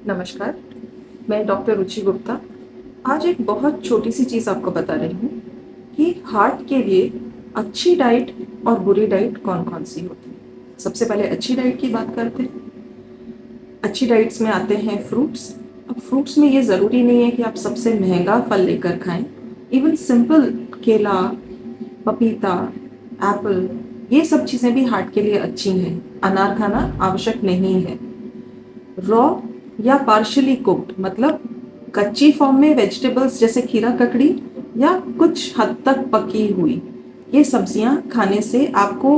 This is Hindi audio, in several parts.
नमस्कार, मैं डॉक्टर रुचि गुप्ता। आज एक बहुत छोटी सी चीज़ आपको बता रही हूँ कि हार्ट के लिए अच्छी डाइट और बुरी डाइट कौन-कौन सी होती है। सबसे पहले अच्छी डाइट की बात करते हैं। अच्छी डाइट्स में आते हैं फ्रूट्स। अब फ्रूट्स में ये ज़रूरी नहीं है कि आप सबसे महंगा फल लेकर खाएँ। इवन सिंपल केला, पपीता, एप्पल, ये सब चीज़ें भी हार्ट के लिए अच्छी हैं। अनार खाना आवश्यक नहीं है। रॉ या पार्शियली कुक्ड मतलब कच्ची फॉर्म में वेजिटेबल्स जैसे खीरा ककड़ी या कुछ हद तक पकी हुई ये सब्जियां खाने से आपको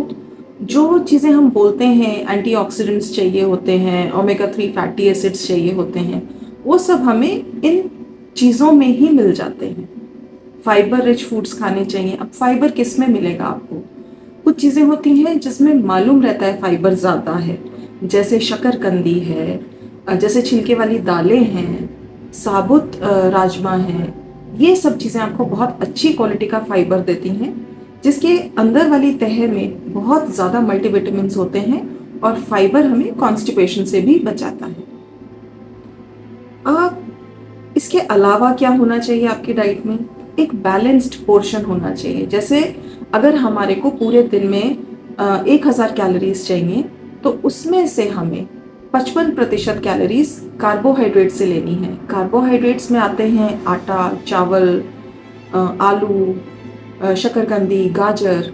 जो चीज़ें हम बोलते हैं एंटीऑक्सीडेंट्स चाहिए होते हैं, ओमेगा 3 फैटी एसिड्स चाहिए होते हैं, वो सब हमें इन चीज़ों में ही मिल जाते हैं। फाइबर रिच फूड्स खाने चाहिए। अब फाइबर किस में मिलेगा आपको? कुछ चीज़ें होती हैं जिसमें मालूम रहता है फाइबर ज़्यादा है, जैसे शकरकंदी है, जैसे छिलके वाली दालें हैं, साबुत राजमा हैं। ये सब चीज़ें आपको बहुत अच्छी क्वालिटी का फाइबर देती हैं, जिसके अंदर वाली तह में बहुत ज़्यादा मल्टीविटामिन्स होते हैं और फाइबर हमें कॉन्स्टिपेशन से भी बचाता है। अब इसके अलावा क्या होना चाहिए आपकी डाइट में? एक बैलेंस्ड पोर्शन होना चाहिए। जैसे अगर हमारे को पूरे दिन में 1000 कैलोरीज चाहिए, तो उसमें से हमें 55% कैलोरीज कार्बोहाइड्रेट से लेनी है। कार्बोहाइड्रेट्स में आते हैं आटा, चावल, आलू, शकरकंदी, गाजर।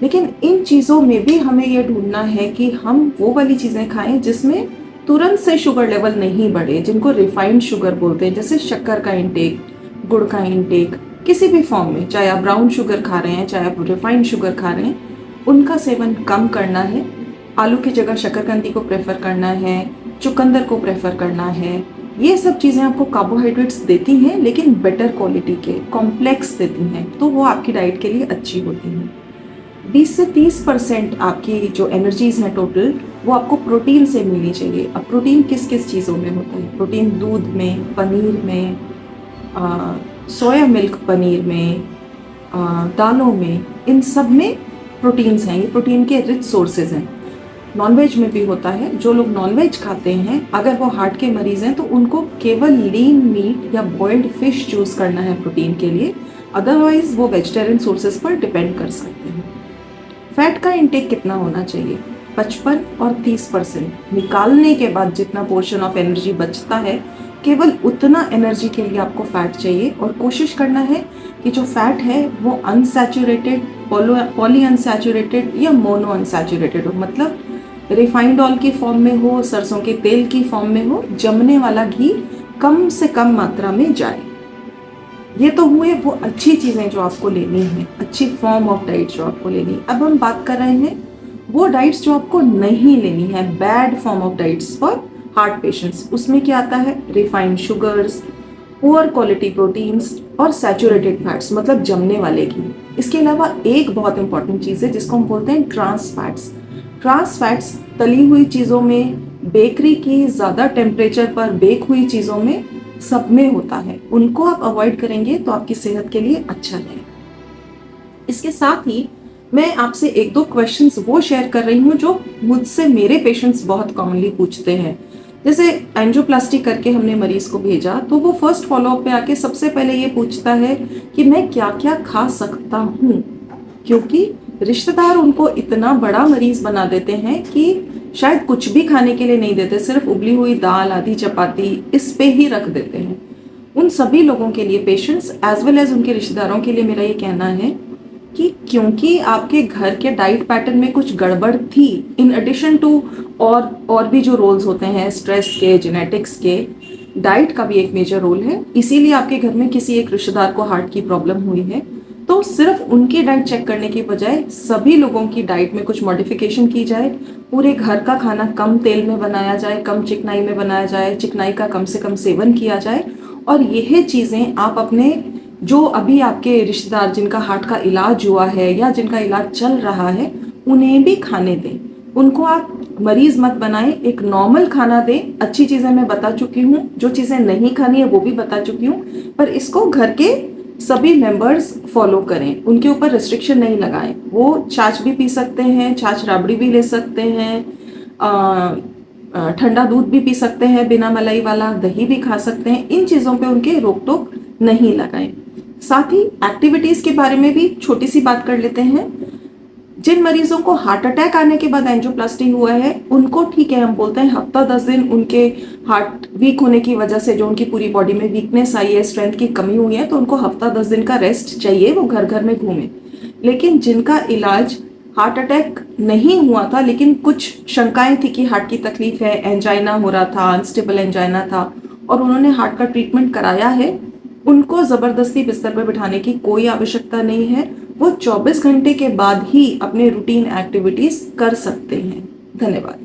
लेकिन इन चीज़ों में भी हमें ये ढूंढना है कि हम वो वाली चीज़ें खाएं जिसमें तुरंत से शुगर लेवल नहीं बढ़े, जिनको रिफाइंड शुगर बोलते हैं। जैसे शक्कर का इंटेक, गुड़ का इंटेक, किसी भी फॉर्म में, चाहे आप ब्राउन शुगर खा रहे हैं, चाहे आप रिफाइंड शुगर खा रहे हैं, उनका सेवन कम करना है। आलू की जगह शकरकंदी को प्रेफर करना है, चुकंदर को प्रेफर करना है। ये सब चीज़ें आपको कार्बोहाइड्रेट्स देती हैं, लेकिन बेटर क्वालिटी के, कॉम्प्लेक्स देती हैं, तो वो आपकी डाइट के लिए अच्छी होती हैं। 20 से 30% आपकी जो एनर्जीज हैं टोटल, वो आपको प्रोटीन से मिलनी चाहिए। अब प्रोटीन किस किस चीज़ों में होता है? प्रोटीन दूध में, पनीर में, सोया मिल्क पनीर में, दालों में, इन सब में प्रोटीन्स हैं। ये प्रोटीन के रिच सोर्सेज हैं। नॉनवेज में भी होता है। जो लोग नॉनवेज खाते हैं, अगर वो हार्ट के मरीज हैं, तो उनको केवल लीन मीट या बॉइल्ड फिश चूज़ करना है प्रोटीन के लिए। अदरवाइज वो वेजिटेरियन सोर्सेज पर डिपेंड कर सकते हैं। फैट का इंटेक कितना होना चाहिए? 55 और 30%। निकालने के बाद जितना पोर्शन ऑफ एनर्जी बचता है, केवल उतना एनर्जी के लिए आपको फैट चाहिए। और कोशिश करना है कि जो फैट है वो अनसैचुरेटेड, पॉली अनसैचुरेटेड या मोनो अनसैचुरेटेड हो। मतलब रिफाइंड ऑयल की फॉर्म में हो, सरसों के तेल की फॉर्म में हो, जमने वाला घी कम से कम मात्रा में जाए। ये तो हुए वो अच्छी चीज़ें जो आपको लेनी है, अच्छी फॉर्म ऑफ डाइट जो आपको लेनी है। अब हम बात कर रहे हैं वो डाइट्स जो आपको नहीं लेनी है, bad form of diets for heart patients. उसमें क्या आता है? Refined sugars, poor quality proteins और सैचुरेटेड फैट्स, मतलब जमने वाले घी। इसके अलावा एक बहुत इंपॉर्टेंट चीज़ है जिसको हम बोलते हैं ट्रांस फैट्स। ट्रांस फैट्स तली हुई चीज़ों में, बेकरी की ज़्यादा टेम्परेचर पर बेक हुई चीज़ों में, सब में होता है। उनको आप अवॉइड करेंगे तो आपकी सेहत के लिए अच्छा है। इसके साथ ही मैं आपसे एक दो क्वेश्चंस वो शेयर कर रही हूँ जो मुझसे मेरे पेशेंट्स बहुत कॉमनली पूछते हैं। जैसे एंजियोप्लास्टी करके हमने मरीज को भेजा, तो वो फर्स्ट फॉलोअप पे आके सबसे पहले ये पूछता है कि मैं क्या क्या खा सकता हूँ, क्योंकि रिश्तेदार उनको इतना बड़ा मरीज बना देते हैं कि शायद कुछ भी खाने के लिए नहीं देते, सिर्फ उबली हुई दाल, आधी चपाती इस पे ही रख देते हैं। उन सभी लोगों के लिए, पेशेंट्स एज वेल एज उनके रिश्तेदारों के लिए, मेरा ये कहना है कि क्योंकि आपके घर के डाइट पैटर्न में कुछ गड़बड़ थी, इन एडिशन टू और भी जो रोल्स होते हैं स्ट्रेस के, जेनेटिक्स के, डाइट का भी एक मेजर रोल है। इसीलिए आपके घर में किसी एक रिश्तेदार को हार्ट की प्रॉब्लम हुई है, तो सिर्फ उनकी डाइट चेक करने के बजाय सभी लोगों की डाइट में कुछ मॉडिफिकेशन की जाए। पूरे घर का खाना कम तेल में बनाया जाए, कम चिकनाई में बनाया जाए, चिकनाई का कम से कम सेवन किया जाए। और यह चीज़ें आप अपने जो अभी आपके रिश्तेदार जिनका हार्ट का इलाज हुआ है या जिनका इलाज चल रहा है, उन्हें भी खाने दें। उनको आप मरीज मत बनाएं, एक नॉर्मल खाना दें। अच्छी चीज़ें मैं बता चुकी हूँ, जो चीज़ें नहीं खानी है वो भी बता चुकी हूँ, पर इसको घर के सभी मेंबर्स फॉलो करें। उनके ऊपर रिस्ट्रिक्शन नहीं लगाएं। वो छाछ भी पी सकते हैं, छाछ राबड़ी भी ले सकते हैं, ठंडा दूध भी पी सकते हैं बिना मलाई वाला, दही भी खा सकते हैं। इन चीज़ों पे उनके रोक टोक नहीं लगाएं। साथ ही एक्टिविटीज़ के बारे में भी छोटी सी बात कर लेते हैं। जिन मरीजों को हार्ट अटैक आने के बाद एंजियोप्लास्टी हुआ है उनको ठीक है, हम बोलते हैं हफ्ता 10 दिन उनके हार्ट वीक होने की वजह से जो उनकी पूरी बॉडी में वीकनेस आई है, स्ट्रेंथ की कमी हुई है, तो उनको हफ्ता 10 दिन का रेस्ट चाहिए, वो घर घर में घूमें। लेकिन जिनका इलाज हार्ट अटैक नहीं हुआ था लेकिन कुछ शंकाएं थी कि हार्ट की तकलीफ है, एंजाइना हो रहा था, अनस्टेबल एंजाइना था और उन्होंने हार्ट का ट्रीटमेंट कराया है, उनको ज़बरदस्ती बिस्तर पर बिठाने की कोई आवश्यकता नहीं है। वो 24 घंटे के बाद ही अपने रूटीन एक्टिविटीज़ कर सकते हैं। धन्यवाद।